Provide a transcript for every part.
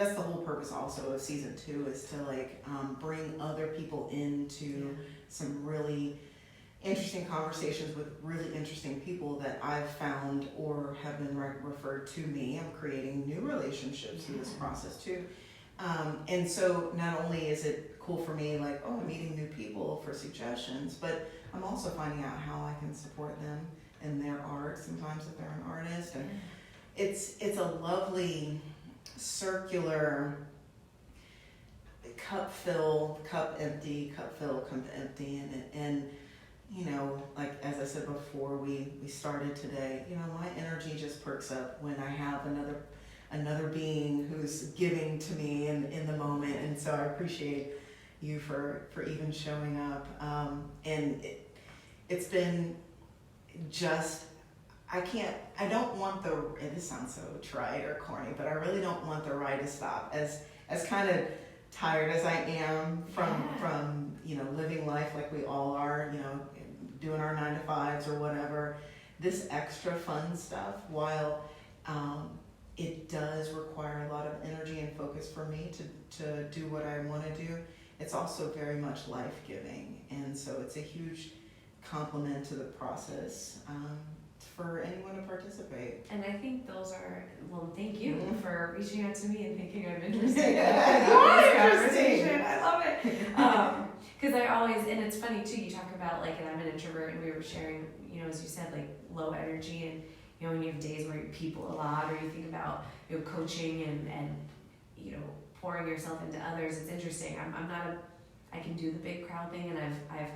that's the whole purpose also of season 2, is to like bring other people into some really interesting conversations with really interesting people that I've found or have been referred to me. I'm creating new relationships through this process too. And so not only is it cool for me, like, I'm meeting new people for suggestions, but I'm also finding out how I can support them in their art, sometimes if they're an artist. And it's a lovely circular cup fill, cup empty, cup fill, cup empty, and you know, like as I said before we started today, you know, my energy just perks up when I have another being who's giving to me in the moment. And so I appreciate you for even showing up. And it's been just, I don't want and this sounds so trite or corny, but I really don't want the ride to stop. As kind of tired as I am from you know, living life like we all are, you know, doing our 9 to 5s or whatever, this extra fun stuff, while it does require a lot of energy and focus for me to do what I want to do, it's also very much life-giving. And so it's a huge compliment to the process for anyone to participate. And I think those are, well, thank you for reaching out to me and thinking I'm interested in this conversation. I love it. Because I always, and it's funny too, you talk about like, and I'm an introvert, and we were sharing, you know, as you said, like low energy, and you know, when you have days where you people a lot, or you think about, you know, coaching and you know, pouring yourself into others, it's interesting. I can do the big crowd thing, and I've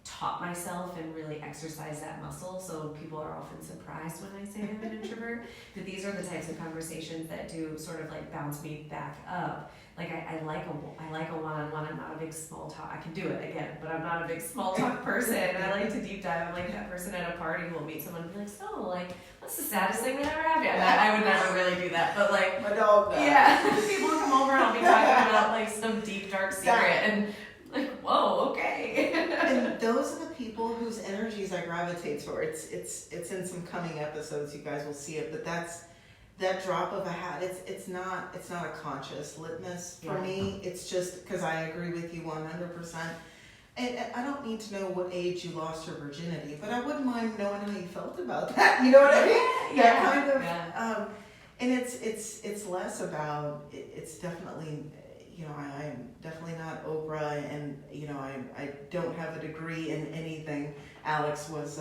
taught myself and really exercise that muscle, so people are often surprised when I say I'm an introvert. But these are the types of conversations that do sort of like bounce me back up. Like I like a one-on-one. I'm not a big small talk. I can do it again, but I'm not a big small talk person. I like to deep dive. I'm like that person at a party who will meet someone and be like, so like, what's the saddest thing that ever happened? I would never really do that, but like, my dog does. Yeah, people will come over and I'll be talking about like some deep dark secret and like, whoa, okay. And those are the people whose energies I gravitate toward. It's in some coming episodes, you guys will see it, but that drop of a hat, it's not a conscious litmus for me. It's just because I agree with you 100%. And I don't need to know what age you lost your virginity, but I wouldn't mind knowing how you felt about that. You know what I mean? Yeah. That kind of, and it's less about, it's definitely, you know, I'm definitely not Oprah, and you know, I don't have a degree in anything. Alex Waters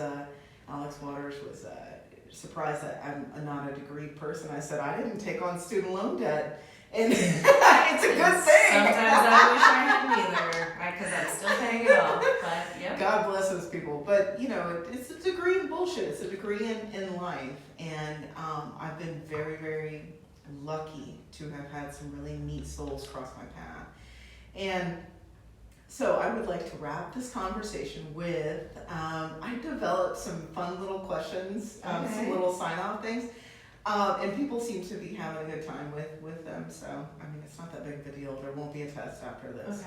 was surprised that I'm not a degree person. I said I didn't take on student loan debt, and it's a good thing. Sometimes I wish I hadn't either, right? Because I'm still paying it off. But yeah. God bless those people. But you know, it's a degree in bullshit. It's a degree in life, and I've been very, very lucky to have had some really neat souls cross my path. And so I would like to wrap this conversation with, I developed some fun little questions, some little sign-off things, and people seem to be having a good time with them. So, I mean, it's not that big of a deal. There won't be a test after this.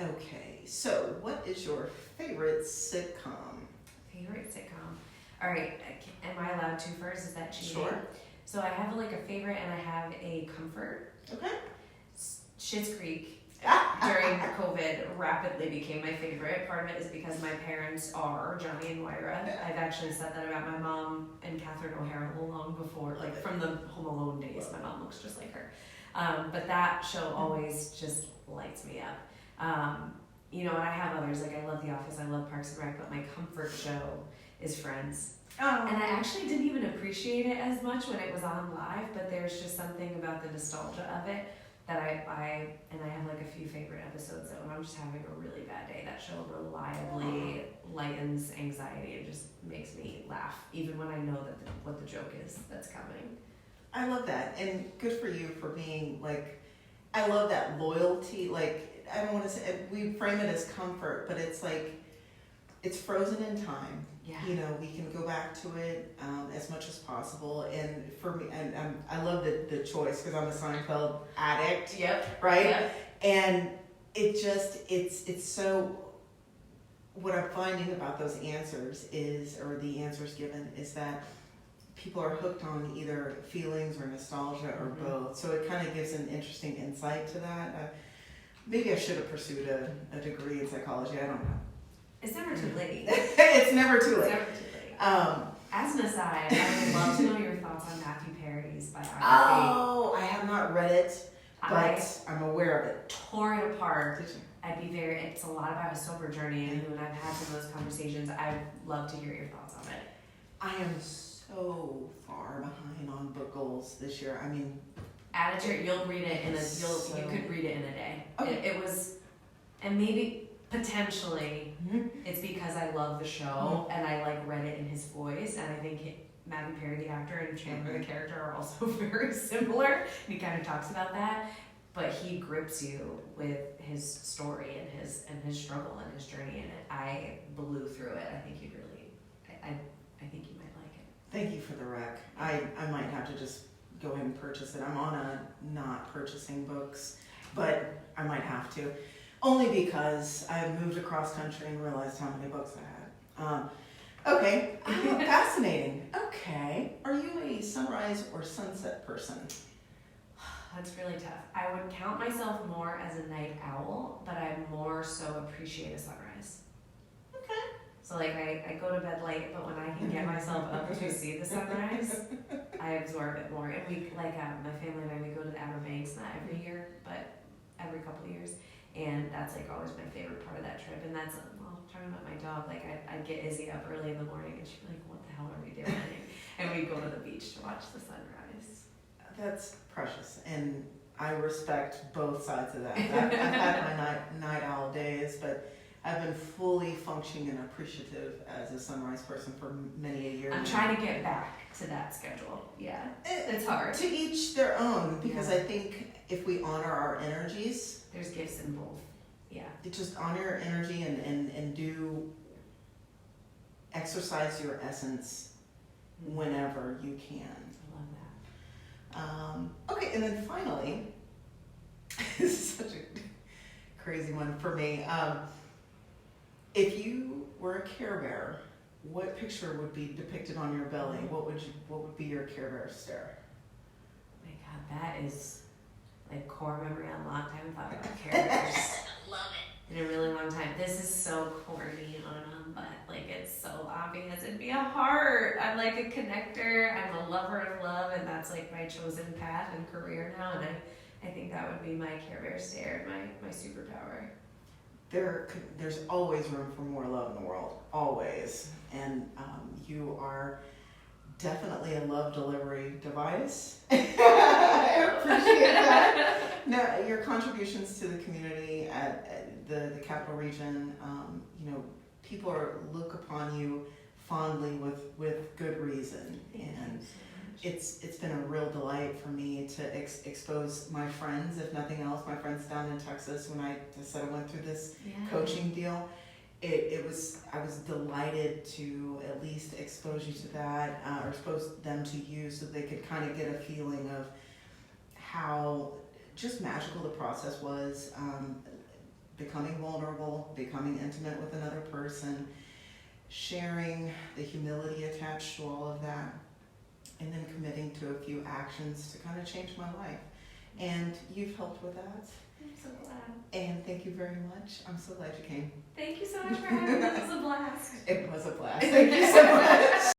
Okay, so what is your favorite sitcom? Favorite sitcom? All right, am I allowed to first? Is that cheating? Sure. So I have like a favorite and I have a comfort. Okay. Schitt's Creek during COVID rapidly became my favorite. Part of it is because my parents are Johnny and Moira. I've actually said that about my mom and Catherine O'Hara long before, like from the Home Alone days. My mom looks just like her. But that show always just lights me up. You know, and I have others, like I love The Office, I love Parks and Rec, but my comfort show is Friends. Oh. And I actually didn't even appreciate it as much when it was on live, but there's just something about the nostalgia of it that I have like a few favorite episodes that when I'm just having a really bad day, that show reliably lightens anxiety and just makes me laugh, even when I know that what the joke is that's coming. I love that, and good for you for being like, I love that loyalty. Like, I don't want to say, we frame it as comfort, but it's like, it's frozen in time. Yeah. You know, we can go back to it as much as possible. And for me, and I love the choice because I'm a Seinfeld addict. Yep. Right? Yep. And it just, it's so, what I'm finding about those answers is, or the answers given, is that people are hooked on either feelings or nostalgia or both. So it kind of gives an interesting insight to that. Maybe I should have pursued a degree in psychology. I don't know. It's never too late. It's never too late. It's never too late. As an aside, I would love to know your thoughts on Matthew Perry's biography. Oh, I have not read it, but I'm aware of it. Tore it apart. It's a lot about his sober journey, and when I've had some of those conversations, I'd love to hear your thoughts on it. I am so far behind on book goals this year. I mean, add it to you'll read it you could read it in a day. Okay. It was, and maybe potentially it's because I love the show and I like read it in his voice, and I think Matthew Perry, the actor, and Chandler, the character, are also very similar. And he kind of talks about that, but he grips you with his story and his struggle and his journey in it. I blew through it. I think you really, I think you might like it. Thank you for the rec. I might have to just go ahead and purchase it. I'm on a not purchasing books, but I might have to. Only because I moved across country and realized how many books I had. Okay, fascinating. Okay, are you a sunrise or sunset person? That's really tough. I would count myself more as a night owl, but I more so appreciate a sunrise. Okay. So like I go to bed late, but when I can get myself up to see the sunrise, I absorb it more. And we my family and I, we go to the Outer Banks, not every year, but every couple of years. And that's like always my favorite part of that trip. And that's, talking about my dog, like I'd get Izzy up early in the morning and she'd be like, what the hell are we doing? And we'd go to the beach to watch the sunrise. That's precious. And I respect both sides of that. I've had my night owl days, but I've been fully functioning and appreciative as a sunrise person for many a year. I'm trying to get back to that schedule. Yeah, it's hard. To each their own, because I think if we honor our energies, there's gifts in both. Yeah. Just honor your energy and do exercise your essence whenever you can. I love that. Okay, and then finally, this is such a crazy one for me. If you were a Care Bear, what picture would be depicted on your belly? What would be your Care Bear stare? Oh my God, that is like core memory unlocked. I haven't thought about Care Bears. Love it. In a really long time. This is so corny on but like it's so obvious. It'd be a heart. I'm like a connector. I'm a lover of love, and that's like my chosen path and career now. And I think that would be my Care Bear stare, my superpower. There's always room for more love in the world, always, and you are definitely a love delivery device. I appreciate that. No, your contributions to the community at the Capital Region, people look upon you fondly with good reason. And it's been a real delight for me to expose my friends, if nothing else, my friends down in Texas when I decided I went through this coaching deal. I was delighted to at least expose you to that, or expose them to you so they could kind of get a feeling of how just magical the process was, becoming vulnerable, becoming intimate with another person, sharing the humility attached to all of that, and then committing to a few actions to kind of change my life. And you've helped with that. I'm so glad. And thank you very much. I'm so glad you came. Thank you so much for having me. It was a blast. It was a blast. Thank you so much.